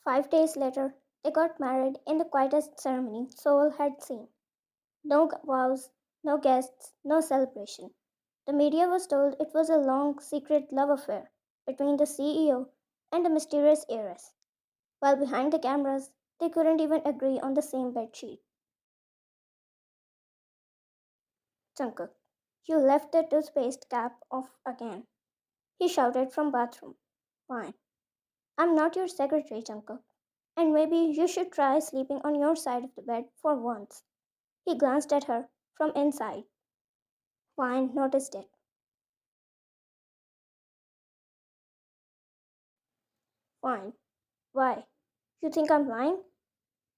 5 days later, they got married in the quietest ceremony Seoul had seen. No vows, no guests, no celebration. The media was told it was a long, secret love affair between the CEO and the mysterious heiress, while behind the cameras, they couldn't even agree on the same bedsheet. Jungkook, you left the toothpaste cap off again, he shouted from bathroom. Fine. I'm not your secretary, Jungkook. And maybe you should try sleeping on your side of the bed for once. He glanced at her from inside. Fine noticed it. Fine. Why? You think I'm lying?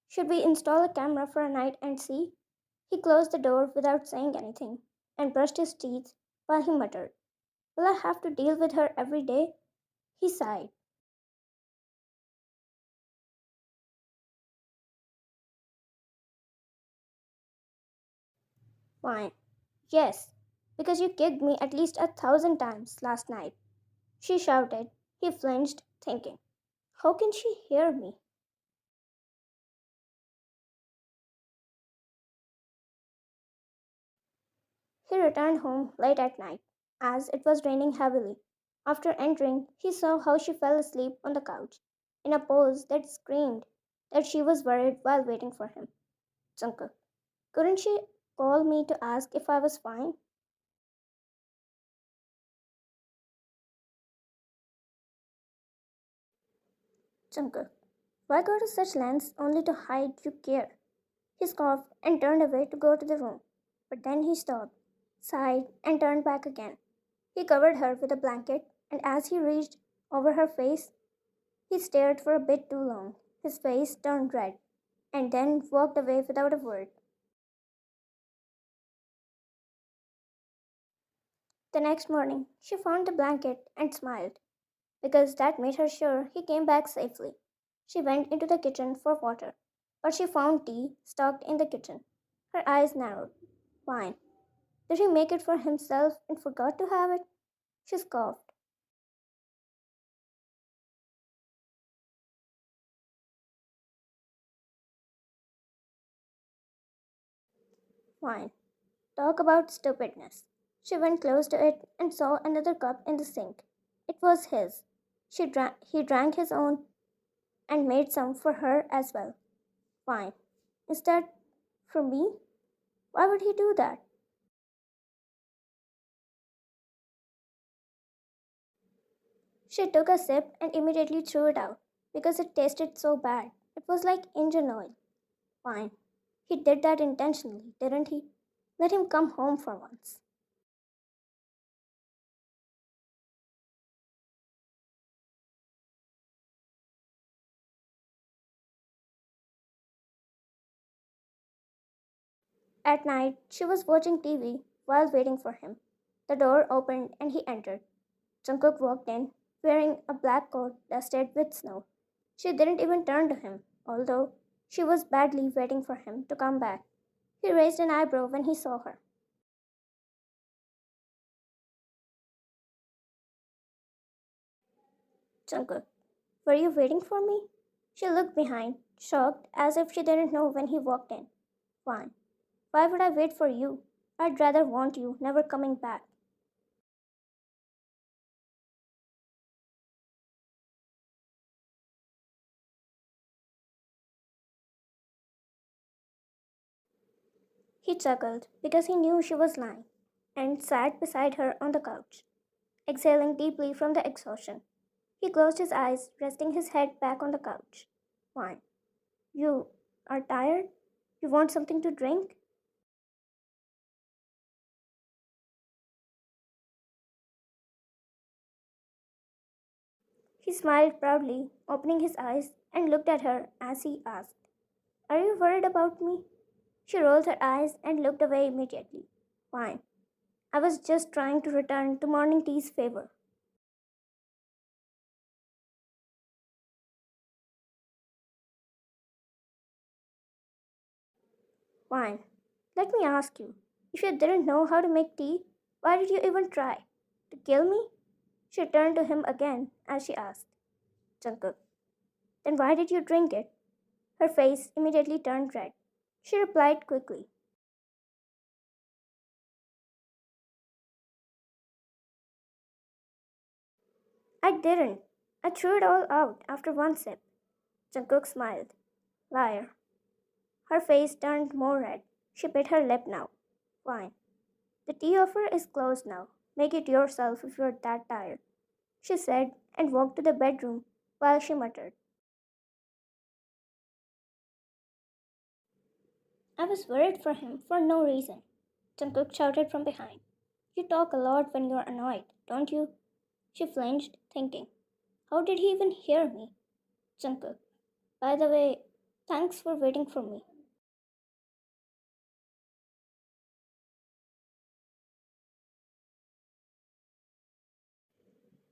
Should we install a camera for a night and see? He closed the door without saying anything and brushed his teeth while he muttered, will I have to deal with her every day? He sighed. Fine. Yes, because you kicked me at least 1,000 times last night. She shouted. He flinched, thinking, how can she hear me? He returned home late at night, as it was raining heavily. After entering, he saw how she fell asleep on the couch, in a pose that screamed that she was worried while waiting for him. Jungkook, couldn't she call me to ask if I was fine? Jungkook, why go to such lengths only to hide you care? He scoffed and turned away to go to the room, but then he stopped, sighed, and turned back again. He covered her with a blanket, and as he reached over her face, he stared for a bit too long. His face turned red, and then walked away without a word. The next morning, she found the blanket and smiled, because that made her sure he came back safely. She went into the kitchen for water, but she found tea stocked in the kitchen. Her eyes narrowed. Fine. Did he make it for himself and forgot to have it? She scoffed. Fine. Talk about stupidness. She went close to it and saw another cup in the sink. It was his. He drank his own and made some for her as well. Fine. Is that for me? Why would he do that? She took a sip and immediately threw it out because it tasted so bad. It was like engine oil. Fine. He did that intentionally, didn't he? Let him come home for once. At night, she was watching TV while waiting for him. The door opened and he entered. Jungkook walked in, wearing a black coat dusted with snow. She didn't even turn to him, although she was badly waiting for him to come back. He raised an eyebrow when he saw her. Jungkook, were you waiting for me? She looked behind, shocked as if she didn't know when he walked in. Fine. Why would I wait for you? I'd rather want you never coming back. He chuckled because he knew she was lying and sat beside her on the couch, exhaling deeply from the exhaustion. He closed his eyes, resting his head back on the couch. Fine. You are tired? You want something to drink? He smiled proudly, opening his eyes, and looked at her as he asked, are you worried about me? She rolled her eyes and looked away immediately. Fine. I was just trying to return to morning tea's favor. Fine. Let me ask you. If you didn't know how to make tea, why did you even try? To kill me? She turned to him again as she asked. Jungkook, Then why did you drink it? Her face immediately turned red. She replied quickly, I didn't. I threw it all out after one sip. Jungkook smiled. Liar. Her face turned more red. She bit her lip now. Fine. The tea offer is closed now. Make it yourself if you're that tired, she said and walked to the bedroom while she muttered, I was worried for him for no reason. Jungkook shouted from behind. You talk a lot when you're annoyed, don't you? She flinched, thinking, how did he even hear me? Jungkook, by the way, thanks for waiting for me.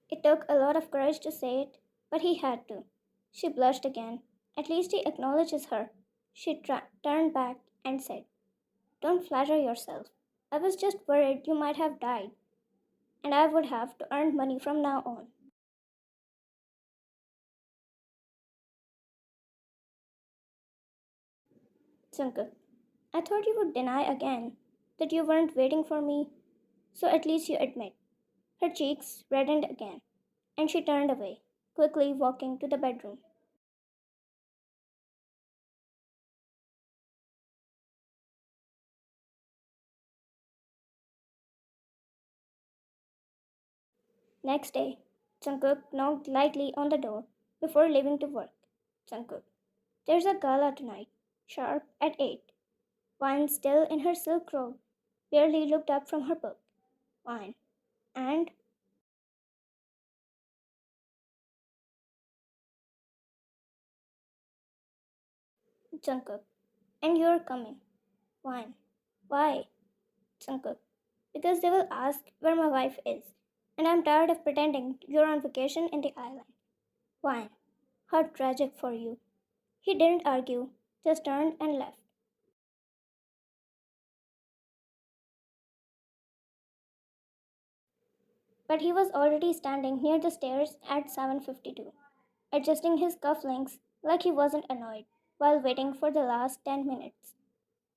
It took a lot of courage to say it, but he had to. She blushed again. At least he acknowledges her. She turned back and said, don't flatter yourself. I was just worried you might have died, and I would have to earn money from now on. Jungkook, I thought you would deny again that you weren't waiting for me, so at least you admit. Her cheeks reddened again, and she turned away, quickly walking to the bedroom. Next day, Jungkook knocked lightly on the door before leaving to work. Jungkook, there's a gala tonight, sharp at 8. Wine still in her silk robe, barely looked up from her book. Wine. And Jungkook, and you're coming. Wine. Why? Jungkook, because they will ask where my wife is, and I'm tired of pretending you're on vacation in the island. Wine. How tragic for you. He didn't argue, just turned and left. But he was already standing near the stairs at 7:52, adjusting his cufflinks like he wasn't annoyed while waiting for the last 10 minutes.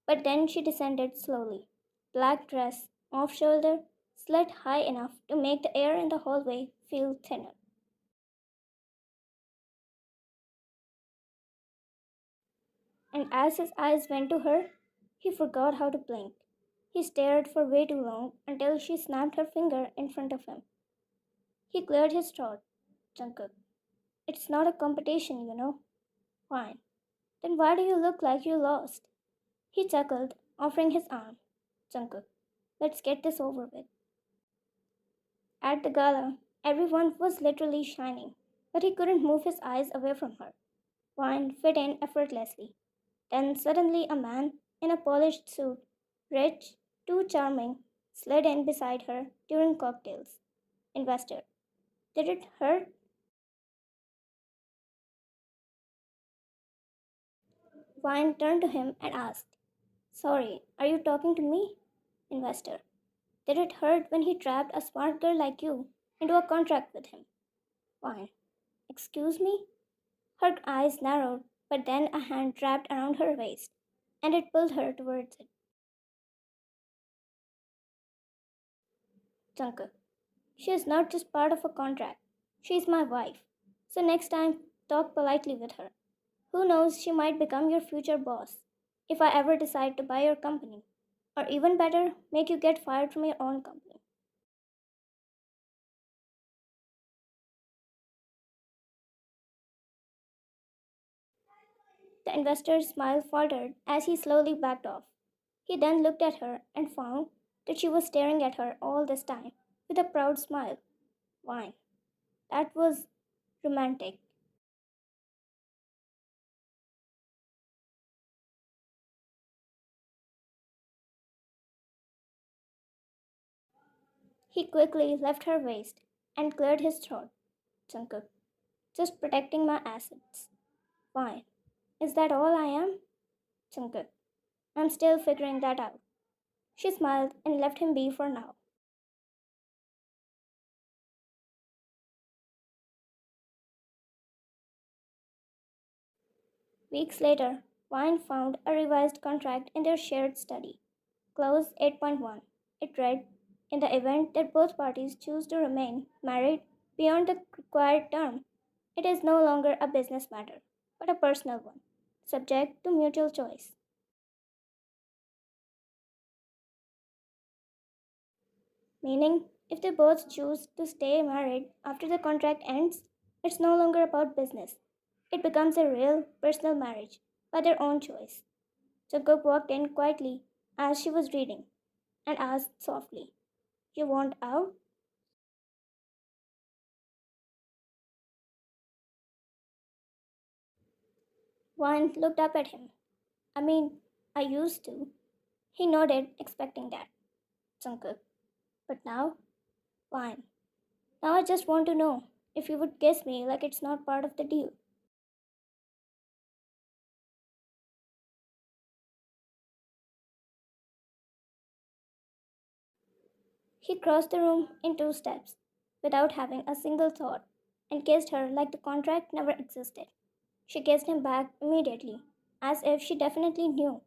But then she descended slowly. Black dress, off shoulder, slid high enough to make the air in the hallway feel thinner. And as his eyes went to her, he forgot how to blink. He stared for way too long until she snapped her finger in front of him. He cleared his throat. Jungkook, it's not a competition, you know. Fine. Then why do you look like you lost? He chuckled, offering his arm. Jungkook, let's get this over with. At the gala, everyone was literally shining, but he couldn't move his eyes away from her. Wine fit in effortlessly. Then suddenly a man in a polished suit, rich, too charming, slid in beside her during cocktails. Investor. Did it hurt? Wine turned to him and asked, sorry, are you talking to me? Investor. Did it hurt when he trapped a smart girl like you into a contract with him? Wine. Excuse me? Her eyes narrowed, but then a hand wrapped around her waist, and it pulled her towards it. Jungkook. She is not just part of a contract. She is my wife. So next time, talk politely with her. Who knows, she might become your future boss if I ever decide to buy your company. Or even better, make you get fired from your own company. The investor's smile faltered as he slowly backed off. He then looked at her and found that she was staring at her all this time with a proud smile. Wine. That was romantic. He quickly left her waist and cleared his throat. Jungkook, just protecting my assets. Wine. Is that all I am? Jungkook, I'm still figuring that out. She smiled and left him be for now. Weeks later, Wine found a revised contract in their shared study. Clause 8.1. It read, in the event that both parties choose to remain married beyond the required term, it is no longer a business matter, but a personal one, subject to mutual choice. Meaning, if they both choose to stay married after the contract ends, it's no longer about business. It becomes a real personal marriage by their own choice. Jungkook walked in quietly as she was reading and asked softly, "You want out?" Wan looked up at him. "I mean, I used to." He nodded, expecting that. Jungkook. "But now?" "Fine. Now I just want to know if you would kiss me like it's not part of the deal." He crossed the room in two steps, without having a single thought, and kissed her like the contract never existed. She kissed him back immediately, as if she definitely knew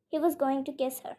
he was going to kiss her.